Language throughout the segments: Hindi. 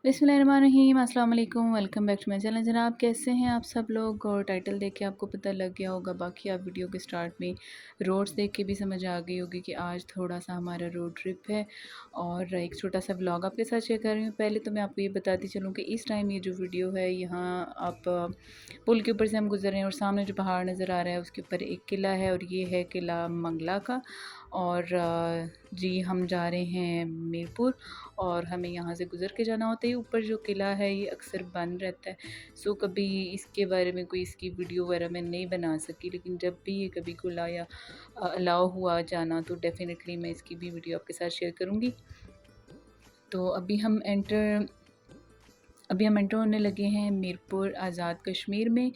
बिस्मिल्लाहिर्रहमानिर्रहीम, अस्सलाम वालेकुम। Welcome back to my channel. जनाब कैसे हैं आप सब लोग। और टाइटल देख के आपको पता लग गया होगा, बाकी आप वीडियो के स्टार्ट में रोड्स देख के भी समझ आ गई होगी कि आज थोड़ा सा हमारा रोड ट्रिप है और एक छोटा सा व्लॉग आपके साथ शेयर कर रही हूँ। पहले तो मैं आपको ये बताती चलूँ कि इस टाइम ये जो वीडियो है, यहाँ आप पुल के ऊपर से हम गुजर रहे हैं और सामने जो पहाड़ नज़र आ रहा है उसके ऊपर एक किला है और ये है किला मंगला का। और जी हम जा रहे हैं मीरपुर और हमें यहाँ से गुज़र के जाना होता है। ऊपर जो किला है ये अक्सर बंद रहता है, सो कभी इसके बारे में कोई इसकी वीडियो वगैरह मैं नहीं बना सकी, लेकिन जब भी ये कभी खुला या अलाउ हुआ जाना तो डेफ़िनेटली मैं इसकी भी वीडियो आपके साथ शेयर करूँगी। तो अभी हम एंटर होने लगे हैं मीरपुर आज़ाद कश्मीर में।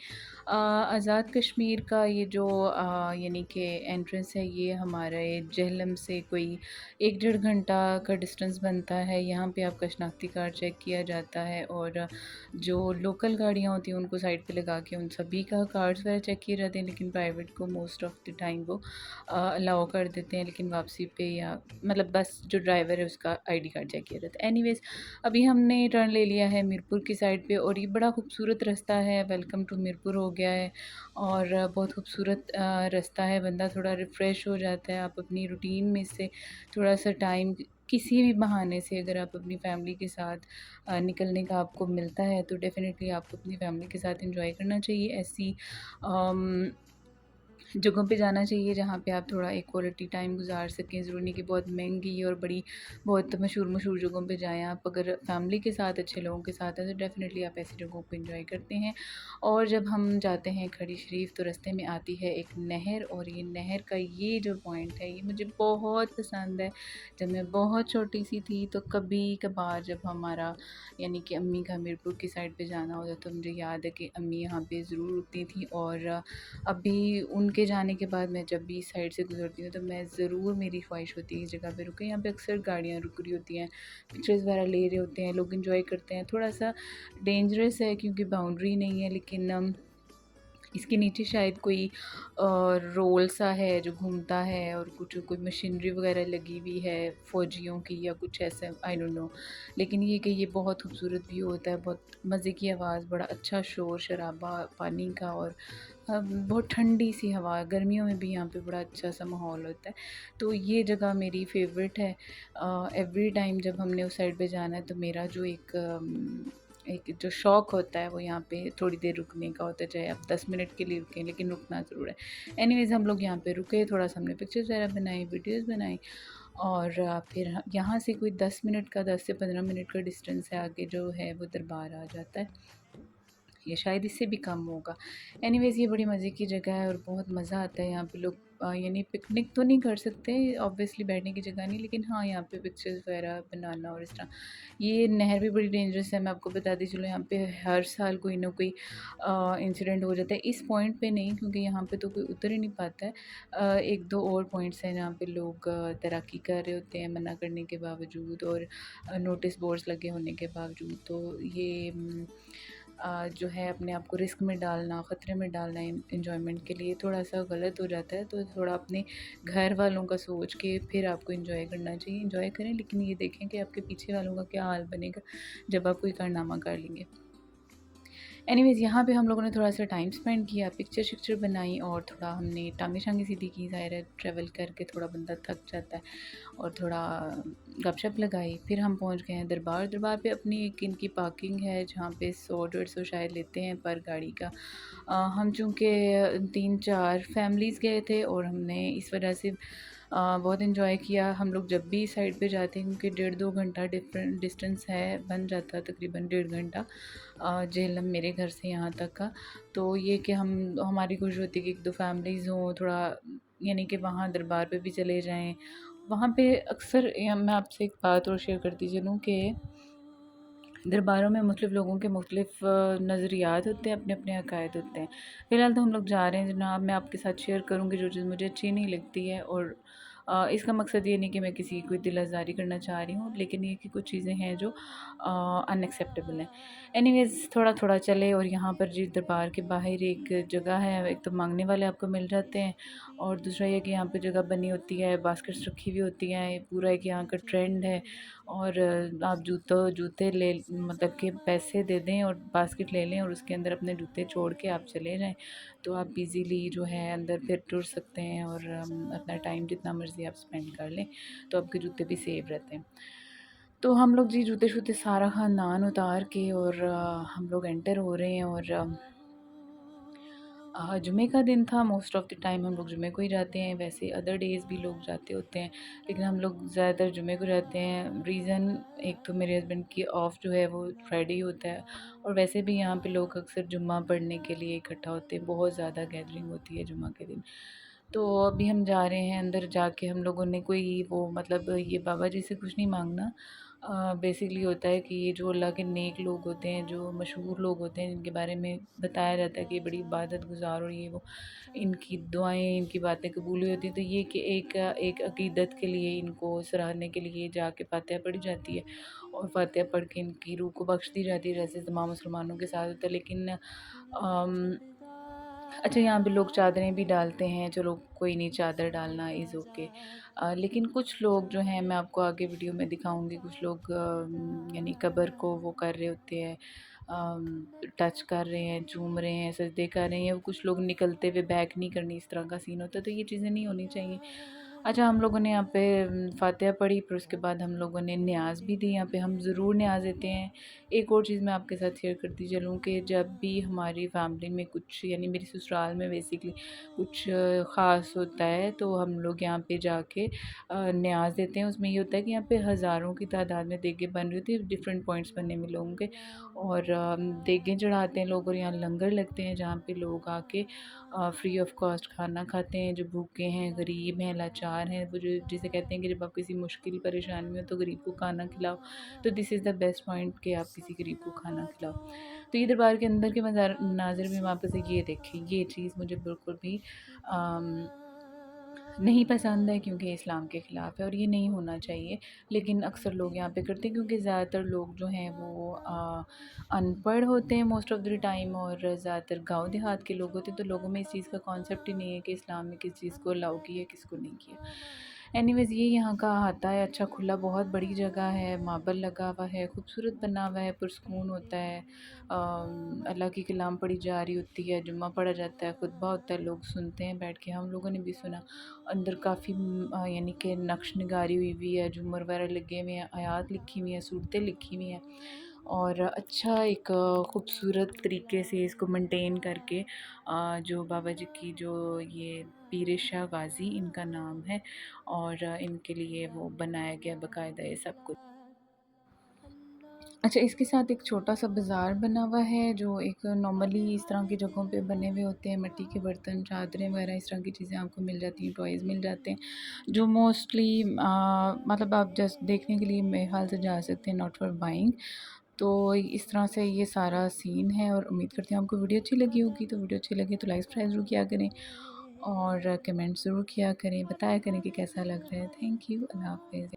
आज़ाद कश्मीर का ये जो यानी कि एंट्रेंस है, ये हमारे जहलम से कोई 1 डेढ़ घंटा का डिस्टेंस बनता है। यहाँ पे आपका शनाख्ती कार्ड चेक किया जाता है और जो लोकल गाड़ियाँ होती हैं उनको साइड पे लगा के उन सभी का कार्ड्स वगैरह चेक किए जाते हैं, लेकिन प्राइवेट को मोस्ट ऑफ द टाइम वो अलाउ कर देते हैं, लेकिन वापसी पे या मतलब बस जो ड्राइवर है उसका आईडी कार्ड चेक किया जाता है। एनीवेज़ अभी हमने टर्न ले लिया है मीरपुर की साइड पे और ये बड़ा खूबसूरत रास्ता है। वेलकम टू मीरपुर हो गया है और बहुत खूबसूरत रास्ता है। बंदा थोड़ा रिफ़्रेश हो जाता है। आप अपनी रूटीन में से थोड़ा सा टाइम किसी भी बहाने से अगर आप अपनी फैमिली के साथ निकलने का आपको मिलता है तो डेफ़िनेटली आपको अपनी फैमिली के साथ एंजॉय करना चाहिए। ऐसी अम, जगहों पे जाना चाहिए जहाँ पे आप थोड़ा एक क्वालिटी टाइम गुजार सकें। ज़रूरी नहीं कि बहुत महंगी और बड़ी बहुत मशहूर जगहों पे जाएँ। आप अगर फैमिली के साथ अच्छे लोगों के साथ हैं तो डेफ़िनेटली आप ऐसी जगहों को एंजॉय करते हैं। और जब हम जाते हैं खड़ी शरीफ तो रास्ते में आती है एक नहर और ये नहर का ये जो पॉइंट है ये मुझे बहुत पसंद है। जब मैं बहुत छोटी सी थी तो कभी कभार जब हमारा यानी कि अम्मी का मीरपुर की साइड पे जाना होता तो मुझे याद है कि अम्मी यहाँ पे ज़रूर रुकती थी और अभी उनके जाने के बाद मैं जब भी इस साइड से गुज़रती हूँ तो मैं ज़रूर मेरी ख्वाहिश होती है इस जगह पे रुके। यहाँ पे अक्सर गाड़ियाँ रुक रही होती हैं, पिक्चर्स वगैरह ले रहे होते हैं, लोग एंजॉय करते हैं। थोड़ा सा डेंजरस है क्योंकि बाउंड्री नहीं है, लेकिन इसके नीचे शायद कोई रोल सा है जो घूमता है और कुछ कोई मशीनरी वगैरह लगी हुई है फ़ौजियों की या कुछ ऐसा, आई डोंट नो। लेकिन ये कि ये बहुत खूबसूरत व्यू होता है, बहुत मज़े की आवाज़, बड़ा अच्छा शोर शराबा पानी का और बहुत ठंडी सी हवा। गर्मियों में भी यहाँ पे बड़ा अच्छा सा माहौल होता है। तो ये जगह मेरी फ़ेवरेट है। एवरी टाइम जब हमने उस साइड पे जाना है तो मेरा जो एक जो शौक़ होता है वो यहाँ पे थोड़ी देर रुकने का होता है, चाहे आप 10 मिनट के लिए रुकें लेकिन रुकना ज़रूर है। एनीवेज़ हम लोग यहाँ पे रुके, थोड़ा सा हमने पिक्चर्स वगैरह बनाई, वीडियोस बनाई और फिर यहाँ से कोई 10 मिनट का 10 से 15 मिनट का डिस्टेंस है, आगे जो है वो दरबार आ जाता है, या शायद इससे भी कम होगा। एनीवेज़ ये बड़ी मज़े की जगह है और बहुत मज़ा आता है। यहाँ पे लोग यानी पिकनिक तो नहीं कर सकते, ऑब्वियसली बैठने की जगह नहीं, लेकिन हाँ यहाँ पे पिक्चर्स वगैरह बनाना और इस तरह। ये नहर भी बड़ी डेंजरस है, मैं आपको बताती चलूँ। यहाँ पे हर साल कोई ना कोई इंसिडेंट हो जाता है। इस पॉइंट पे नहीं, क्योंकि यहाँ पे तो कोई उतर ही नहीं पाता है। एक दो और पॉइंट्स हैं जहाँ पे लोग तैराकी कर रहे होते हैं मना करने के बावजूद और नोटिस बोर्ड्स लगे होने के बावजूद। तो ये जो है अपने आप को रिस्क में डालना, ख़तरे में डालना एन्जॉयमेंट के लिए थोड़ा सा गलत हो जाता है। तो थोड़ा अपने घर वालों का सोच के फिर आपको एंजॉय करना चाहिए। एंजॉय करें, लेकिन ये देखें कि आपके पीछे वालों का क्या हाल बनेगा जब आप कोई कारनामा कर लेंगे। एनीवेज़ यहाँ पे हम लोगों ने थोड़ा सा टाइम स्पेंड किया, पिक्चर शिक्चर बनाई और थोड़ा हमने टांगे शांगे सीधी की। ज़ाहिर है ट्रैवल करके थोड़ा बंदा थक जाता है और थोड़ा गपशप लगाई। फिर हम पहुँच गए हैं दरबार। दरबार पे अपनी एक इनकी पार्किंग है जहाँ पे 100 150 शायद लेते हैं पर गाड़ी का। हम चूँकि 3 4 फैमिलीज़ गए थे और हमने इस वजह से बहुत इन्जॉय किया। हम लोग जब भी इस साइड पे जाते हैं, क्योंकि 1.5 2 घंटा डिफरेंट डिस्टेंस है, बन जाता है तकरीबन 1.5 घंटा जेहलम मेरे घर से यहाँ तक का। तो ये कि हमारी कोशिश होती है कि 1 2 फैमिलीज़ हों, थोड़ा यानी कि वहाँ दरबार पे भी चले जाएँ। वहाँ पे अक्सर मैं आपसे एक बात और शेयर करती चलूँ कि दरबारों में मुख्तलिफ़ लोगों के मुख्तलिफ़ नज़रियात होते हैं, अपने अकायद होते हैं। फ़िलहाल तो हम लोग जा रहे हैं जनाब, मैं आपके साथ शेयर करूँगी जो चीज़ मुझे अच्छी नहीं लगती है और इसका मकसद ये नहीं कि मैं किसी की कोई दिल आज़ारी करना चाह रही हूँ, लेकिन ये कि कुछ चीज़ें हैं जो अनएक्सेप्टेबल हैं। एनीवेज़ थोड़ा थोड़ा चले, और यहाँ पर जी दरबार के बाहर एक जगह है, एक तो मांगने वाले आपको मिल जाते हैं, और दूसरा ये कि यहाँ पे जगह बनी होती है, बास्केट्स रखी हुई होती हैं। पूरा एक यहाँ का ट्रेंड है। और आप जूते ले, मतलब कि पैसे दे दें और बास्केट ले लें, और उसके अंदर अपने जूते छोड़ के आप चले जाएं, तो आप इजीली जो है अंदर फिर टुर सकते हैं, और अपना टाइम जितना मर्ज़ी आप स्पेंड कर लें, तो आपके जूते भी सेफ रहते हैं। तो हम लोग जी जूते शूते सारा खानदान उतार के, और हम लोग एंटर हो रहे हैं। और जुमे का दिन था। मोस्ट ऑफ़ द टाइम हम लोग जुमे को ही जाते हैं, वैसे अदर डेज़ भी लोग जाते होते हैं, लेकिन हम लोग ज़्यादातर जुमे को जाते हैं। रीज़न, एक तो मेरे हस्बैंड की ऑफ़ जो है वो फ्राइडे ही होता है, और वैसे भी यहाँ पे लोग अक्सर जुम्मा पढ़ने के लिए इकट्ठा होते हैं, बहुत ज़्यादा गैदरिंग होती है जुम्मा के दिन। तो अभी हम जा रहे हैं, अंदर जाके हम लोगों ने कोई वो, मतलब ये बाबा जी से कुछ नहीं मांगना। बेसिकली होता है कि ये जो अल्लाह के नेक लोग होते हैं, जो मशहूर लोग होते हैं, जिनके बारे में बताया जाता है कि ये बड़ी इबादत गुज़ार, और ये वो, इनकी दुआएं, इनकी बातें कबूल हुई होती हैं। तो ये कि एक अकीदत के लिए, इनको सराहने के लिए जाके फातिहा पढ़ी जाती है, और फातिहा पढ़ के इनकी रूह को बख्श दी जाती है, जैसे तमाम मुसलमानों के साथ होता है। लेकिन अच्छा, यहाँ पे लोग चादरें भी डालते हैं, चलो कोई नहीं, चादर डालना इज़ ओके। लेकिन कुछ लोग जो हैं, मैं आपको आगे वीडियो में दिखाऊंगी, कुछ लोग यानी कब्र को वो कर रहे होते हैं, टच कर रहे हैं, चूम रहे हैं, सजदे कर रहे हैं। कुछ लोग निकलते हुए बैक नहीं करनी, इस तरह का सीन होता है, तो ये चीज़ें नहीं होनी चाहिए। अच्छा, हम लोगों ने यहाँ पे फातिहा पढ़ी, फिर उसके बाद हम लोगों ने न्याज़ भी दी। यहाँ पे हम ज़रूर न्याज़ देते हैं। एक और चीज़ मैं आपके साथ शेयर करती चलूँ कि जब भी हमारी फैमिली में कुछ, यानी मेरी ससुराल में बेसिकली कुछ ख़ास होता है, तो हम लोग यहाँ पे जाके न्याज़ देते हैं। उसमें ये होता है कि यहाँ पे हज़ारों की तादाद में देगें बन रही होती है, डिफरेंट पॉइंट्स बने हुए लोगों के, और देगें चढ़ाते हैं लोग, और यहाँ लंगर लगते हैं जहाँ पे लोग आके फ्री ऑफ कॉस्ट खाना खाते हैं। जो भूखे हैं, गरीब हैं, लाचार हैं, वो जो जिसे कहते हैं कि जब आप किसी मुश्किल परेशानी में हो तो गरीब को खाना खिलाओ, तो this is the best point कि आप किसी गरीब को खाना खिलाओ। तो ये दरबार के अंदर के मनाजिर भी वहाँ पे से ये देखें, ये चीज़ मुझे बिल्कुल भी अम, नहीं पसंद है, क्योंकि इस्लाम के ख़िलाफ़ है, और ये नहीं होना चाहिए। लेकिन अक्सर लोग यहाँ पे करते हैं, क्योंकि ज़्यादातर लोग जो हैं वो अनपढ़ होते हैं मोस्ट ऑफ़ द टाइम, और ज़्यादातर गाँव देहात के लोग होते हैं, तो लोगों में इस चीज़ का कॉन्सेप्ट ही नहीं है कि इस्लाम में किस चीज़ को अलाउ किया, किसको नहीं किया। एनीवेज़, ये यहाँ का अहाता है। अच्छा खुला, बहुत बड़ी जगह है, मार्बल लगा हुआ है, खूबसूरत बना हुआ है, पुरसकून होता है। अल्लाह की कलाम पढ़ी जा रही होती है, जुम्मा पढ़ा जाता है, खुतबा होता है, लोग सुनते हैं बैठ के। हम लोगों ने भी सुना। अंदर काफ़ी यानी कि नक्श नगारी हुई हुई है, झूमर वगैरह लगे हुए हैं, आयात लिखी हुई हैं, सूरतें लिखी हुई हैं, और अच्छा एक खूबसूरत तरीके से इसको मेंटेन करके जो बाबा जी की, जो ये पीर शाह गाज़ी इनका नाम है, और इनके लिए वो बनाया गया बाकायदा ये सब कुछ। अच्छा, इसके साथ एक छोटा सा बाज़ार बना हुआ है, जो एक नॉर्मली इस तरह की जगहों पे बने हुए होते हैं। मिट्टी के बर्तन, चादरें वगैरह, इस तरह की चीज़ें आपको मिल जाती हैं, टॉयज़ मिल जाते हैं, जो मोस्टली मतलब आप जस्ट देखने के लिए मेरे ख्याल से जा सकते हैं, नॉट फॉर बाइंग। तो इस तरह से ये सारा सीन है, और उम्मीद करती हूँ आपको वीडियो अच्छी लगी होगी। तो वीडियो अच्छी लगी तो लाइक सब्सक्राइब ज़रूर किया करें, और कमेंट ज़रूर किया करें, बताया करें कि कैसा लग रहा है। थैंक यू, अल्लाह हाफ़िज़।